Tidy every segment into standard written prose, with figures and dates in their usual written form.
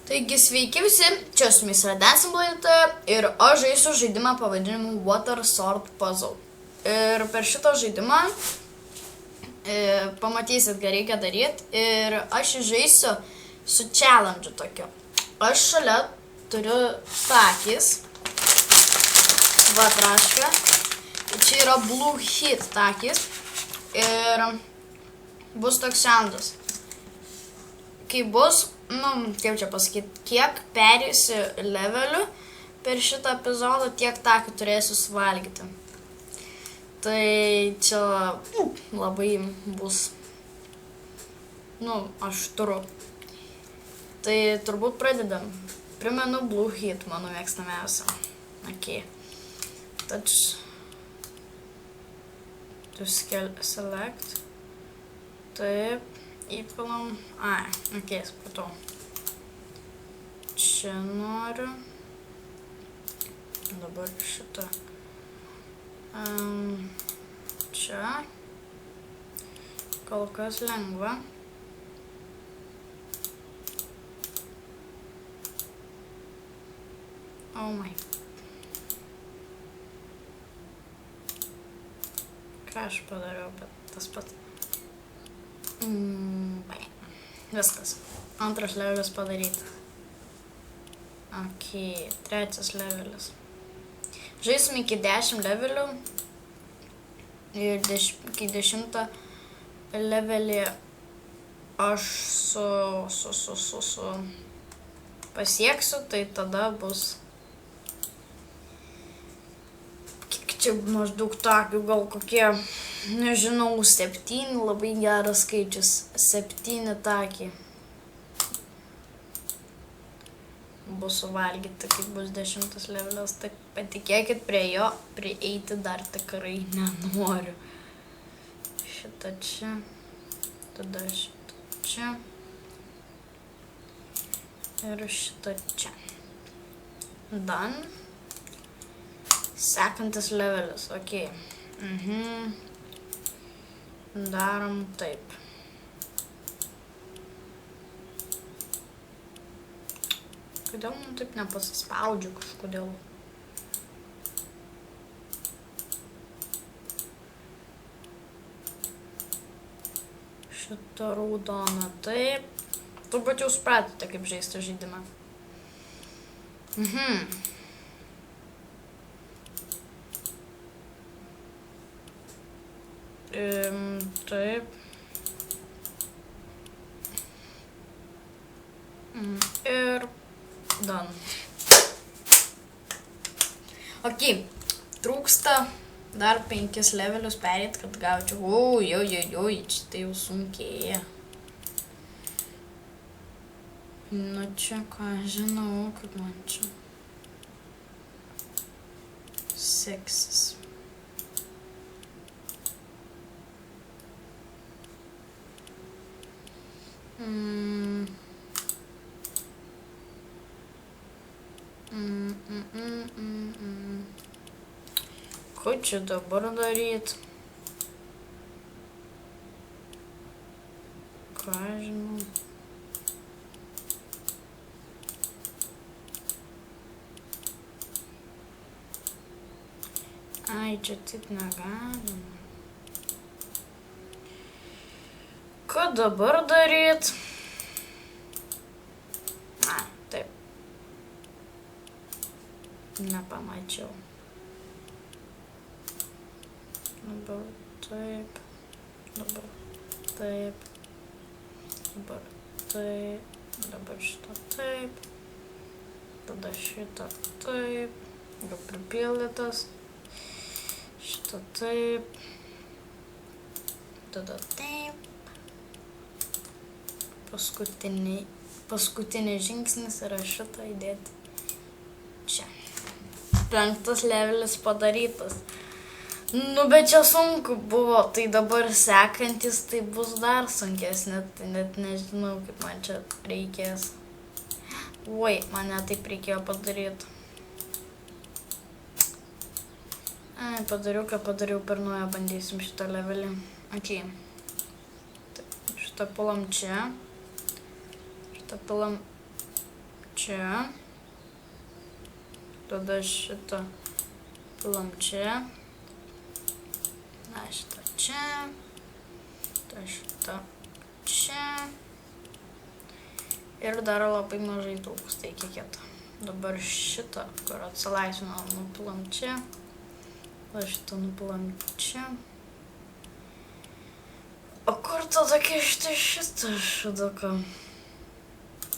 Taigi sveiki visi, čia su jumis yra Dancing Planeta ir aš žaisiu žaidimą pavadinimu Water Sword Puzzle. Ir per šitą žaidimą pamatysit, ką reikia daryti ir aš žaisiu su challenge tokiu. Aš šalia turiu takis, va traška, čia yra Blue Hit takis ir bus toks challenge'as. Kai bus, kaip čia pasakyti, kiek perėsiu levelių per šitą epizodą, tiek takį turėsiu suvalgyti. Tai čia labai bus, aštru. Tai turbūt pradedam. Primenu Blue Hit, mano mėgstamiausia. Ok. Touch. To select. Taip. Įpilam. Ok, supratau. Čia noriu. Dabar šitą. Čia. Kol kas lengva. Oh my. Ką aš padariau, bet tas pats. Viskas. Antras levelis padaryta. Ok, trečias levelis. Žaisim iki 10 levelių. Ir iki 10 levelį aš pasieksiu, tai tada bus. Kiek čia maždaug tokių, gal kokie, nežinau, 7, labai geras skaičius, 7 takiai bus suvalgyti, kai bus 10 levelis, tai patikėkit, prie jo prieiti dar tikrai nenoriu. Šitą čia, tada šitą čia ir šitą čia. Done. Sekantis levelis, ok. Darom taip. Kodėl man taip nepasispaudžiu kažkodėl? Šitą raudoną taip. Turbūt jau supratote, kaip žaisti žaidimą. Taip. Ir done. Ok, trūksta dar 5 levelius perėti, kad gaučiau. Čia tai jau sunkėja. Nu čia ką, žinau, kad man čia seksis. Ko čia dabar daryt? Ką žinau? Čia taip negalima. Ką dabar daryt? Taip. Nepamačiau. Dabar taip. Dabar taip. Dabar taip. Dabar šitą taip. Tada šitą taip. Jau pripildytas. Šitą taip. Tada taip. Paskutinis žingsnis yra šitą įdėti čia. 5 levelis padarytas. Bet čia sunku buvo, tai dabar sekantis tai bus dar sunkesnė, tai net nežinau, kaip man čia reikės. Oi, man net taip reikėjo padaryti. Padariau, ką padariau per naują, bandysim šitą levelį. Ok. Šitą pulam čia. Šitą pulam čia. Tada šitą pilam čia. Na, šitą čia. Tada šitą čia. Ir dar labai mažai daug, tai kiekėta. Dabar šitą, kur atsilaisvino, nupilam čia. Tada šitą nupilam čia. O kur tada kišti šitą šuduką?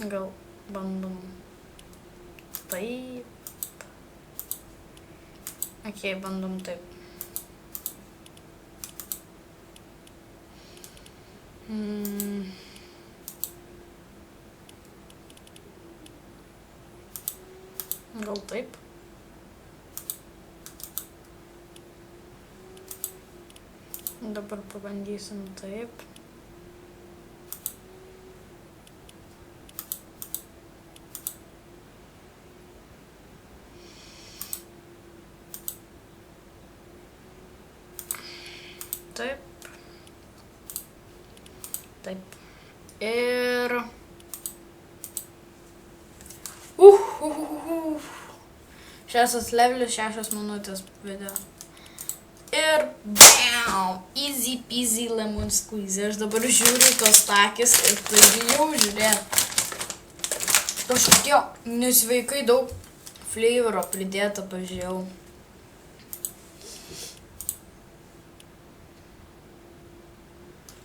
Gal bandom taip. Okei, bandom taip. Gal taip. Dabar pabandysim taip. Taip. Taip. Ir... 6 levelis, 6 minutės video. Ir bam! Easy peasy lemon squeezy. Aš dabar žiūriu tos takis ir tai jau žiūrėt. Kažkokie nesveikai daug flavoro pridėta, pažiūrėjau.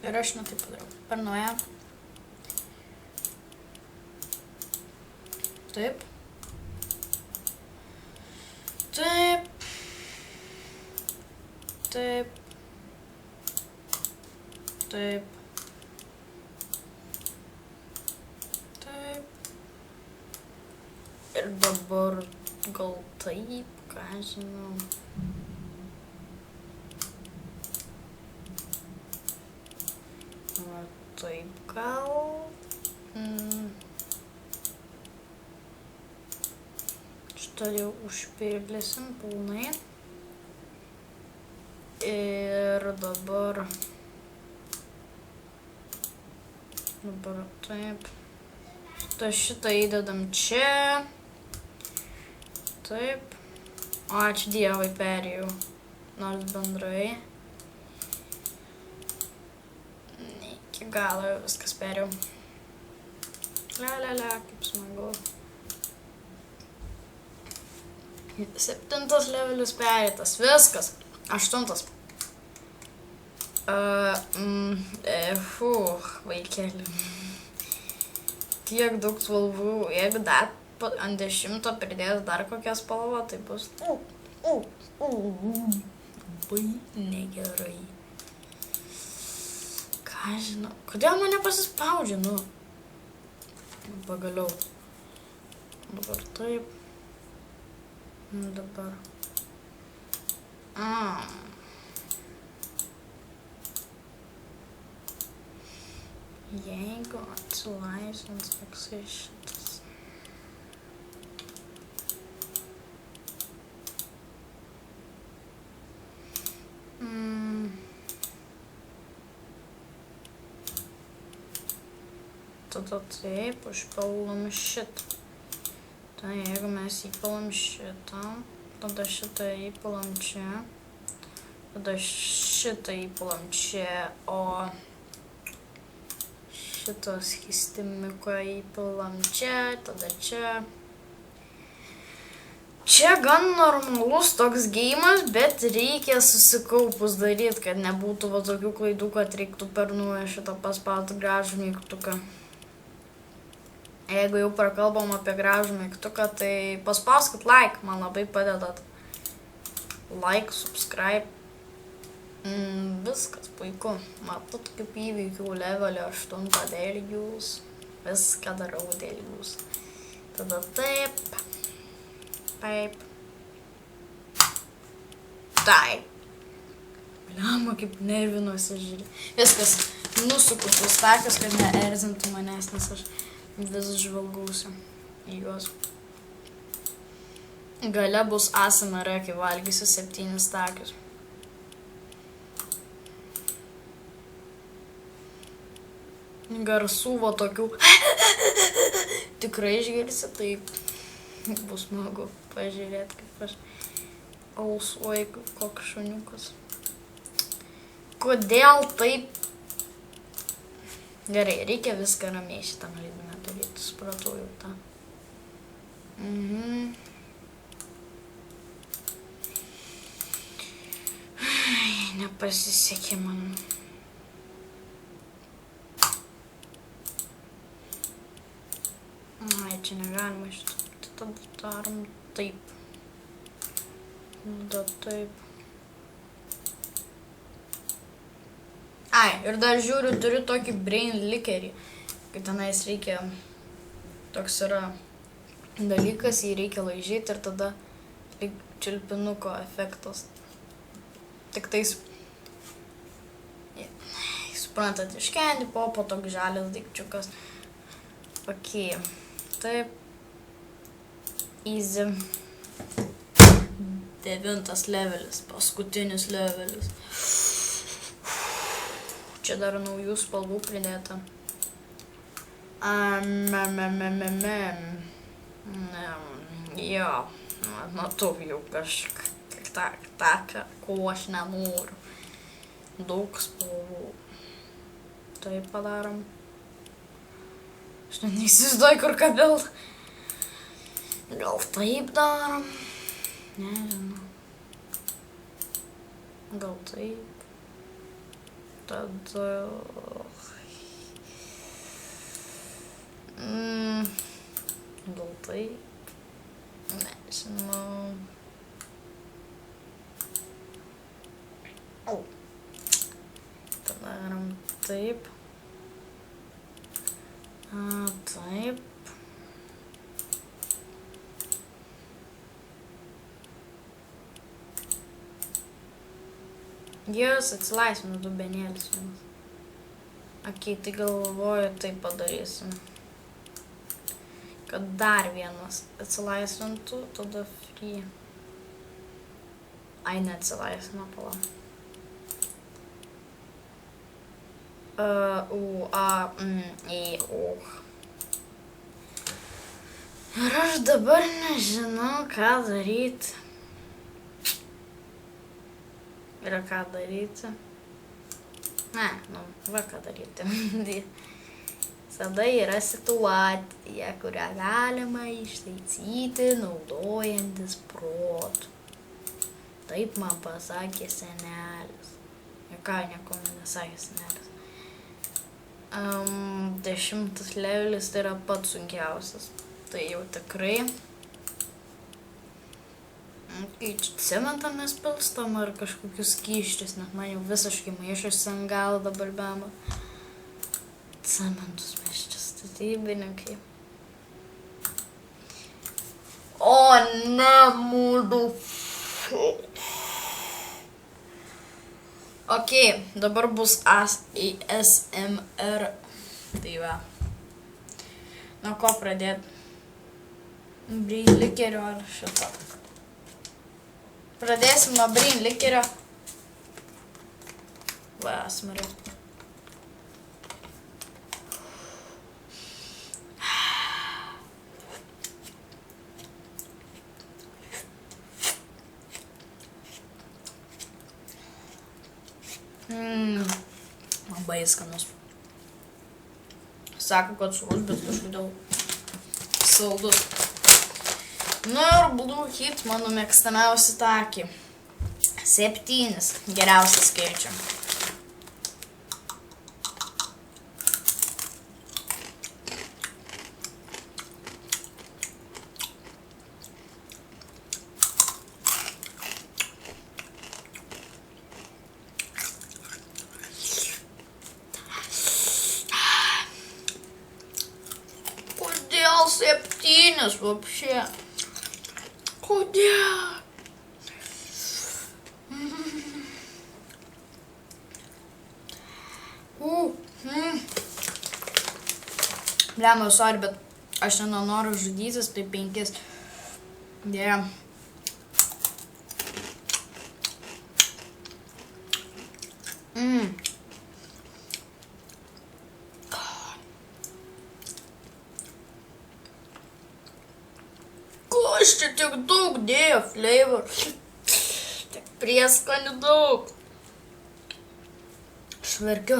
Ir aš taip padariau. Per naują. Taip. Taip. Taip. Taip. Taip. Ir dabar gal taip, ką žinau. Va taip gal. Šitą jau užpildysim pilnai. Ir dabar taip. Šitą įdedam čia. Taip. O, ačiū Dievui, perėjau. Nors bendrai. Iki galo viskas perėjau. Lialialia, kaip smagu. 7 levelis perėtas. Viskas. 8. Vaikeli. Tiek daug spalvų. Jeigu dar ant 10 pridės dar kokią spalvą, tai bus labai negerai. Ką žinau. Kodėl mane pasispaudžia, nu? Pagaliau. Dabar taip. Dabar. Jeigu atsilaisvins toksai šitas. Tada taip, užpilam šitą. Tai jeigu mes įpilam šitą, tada šitą įpilam čia, tada šitą įpilam čia, o šitą skystimiką įpilam čia, tada čia. Čia gan normalus toks geimas, bet reikia susikaupus daryti, kad nebūtų va tokių klaidų, kad reiktų per naują šitą paspausti gražų mygtuką. Jeigu jau prakalbam apie gražų mygtuką, tai paspauskit like, man labai padedat. Like, subscribe. Viskas puiku. Matot, kaip įveikiau levelį 8 dėl jūs. Viską darau dėl jūs. Tada taip. Taip. Taip. Bliama, kaip nervinuosi žiūrė. Viskas. Nusuku tuos takius, kad neerzintų manęs, nes aš vis žvalgausi į juos. Gale bus ASMR, kai valgysiu 7 takius. garsų, va tokių. Tikrai išgirsi, tai bus smagu pažiūrėti, kaip aš alsuoju koks šuniukas. Kodėl taip? Gerai, reikia viską ramiai šitam žaidime daryti, supratau jau tą. Nepasisekė man. Ai, čia negalima šitą. Tada darom taip. Da taip. Ai, ir dar žiūriu, turiu tokį brain lickerį, kai tenais reikia, toks yra dalykas, jį reikia laižyti ir tada lyg čiulpinuko efektas. Tik tais, suprantat, iš candy popo toks žalias daikčiukas. Ok, taip, easy. 9 levelis, paskutinis levelis. Čia dar naujų spalvų pridėta. Jo, matau jau kažką, ko aš nenoriu. Daug spalvų. Taip padarom. Aš neįsivaizduoju, kur kabelt. Gal taip darom? Nežinau. Gal taip. Tada... Gal taip? Nežinau. Tada darom taip. Taip. Jos atsilaisvino dubenėlis vienas. Ok, tai galvoju, taip padarysim. Kad dar vienas atsilaisvintų, tada free. Ai, neatsilaisvino, pala. Ir aš dabar nežinau, ką daryti. Yra ką daryti. Ne, va ką daryti. Visada yra situacija, kurią galima ištaisyti naudojantis protu. Taip man pasakė senelis. Ir ką, nieko man nesakė senelis. 10 levelis tai yra pats sunkiausias. Tai jau tikrai. Kai cementą mes pilstam ar kažkokius skysčius, net man jau visiškai maišosi ant galo dabar bema. Cementus mes čia statybininkai. O ne, mūdu. Ok, dabar bus ASMR. Tai va. Nuo ko pradėti? Brain lickerio ar šito? Pradėsim nuo brain lickerio. Va, smariu. Labai skanus. Sako, kad sūrus, bet kažkodėl saldus. Nu ir Blue Hit, mano mėgstamiausi takį. 7. Geriausią skaičių. Kodėl 7 вообще? Kodėl? Blemą, sorry, bet aš nenoriu žudytis, tai 5. Dėja. Aš čia tiek daug dėjo flavor. Tiek prieskonių daug. Aš verkiu.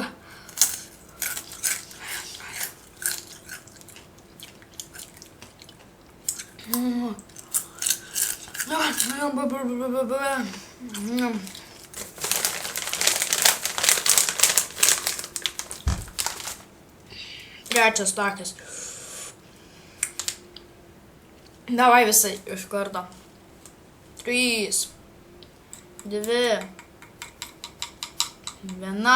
Trečias takis. Davai visai iš karto. 3, 2, 1.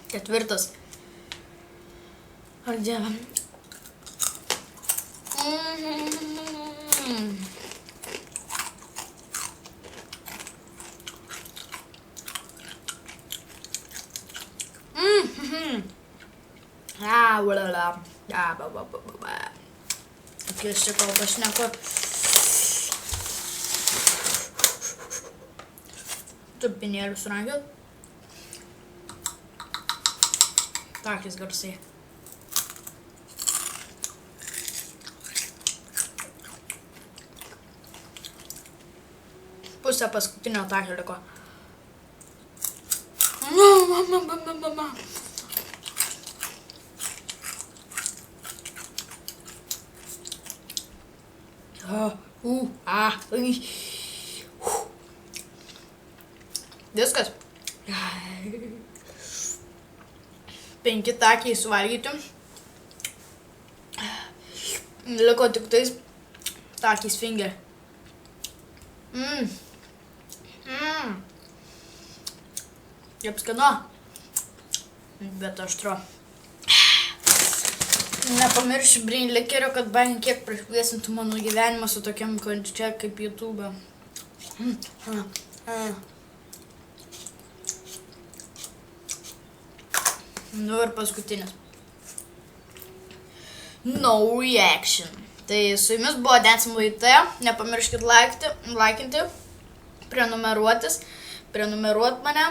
Ketvirtas. Ar dieve. Kokie aš čia kalbą šneku. Tupinėlius rangiu. Takis garsai. Pusę paskutinio takio liko. Viskas. 5 takiai suvalgyti. Liko tik tais takiais finger. Kaip skanu. Bet aštru. Nepamiršiu brain lickerio, kad bent kiek prašviesintų mano gyvenimą su tokiam kančia kaip YouTube. Nu ir paskutinis. No reaction. Tai su jumis buvo Dancing with the. Nepamirškit laikinti, prenumeruot mane.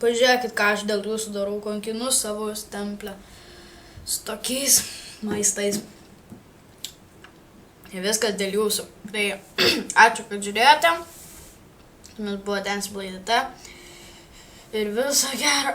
Pažiūrėkit, ką aš dėl jūsų darau, konkinu savo stemplę su tokiais maistais. Ir viskas dėl jūsų. Tai ačiū, kad žiūrėjote. Su jumis buvo Dancing with the. Ir viso gero.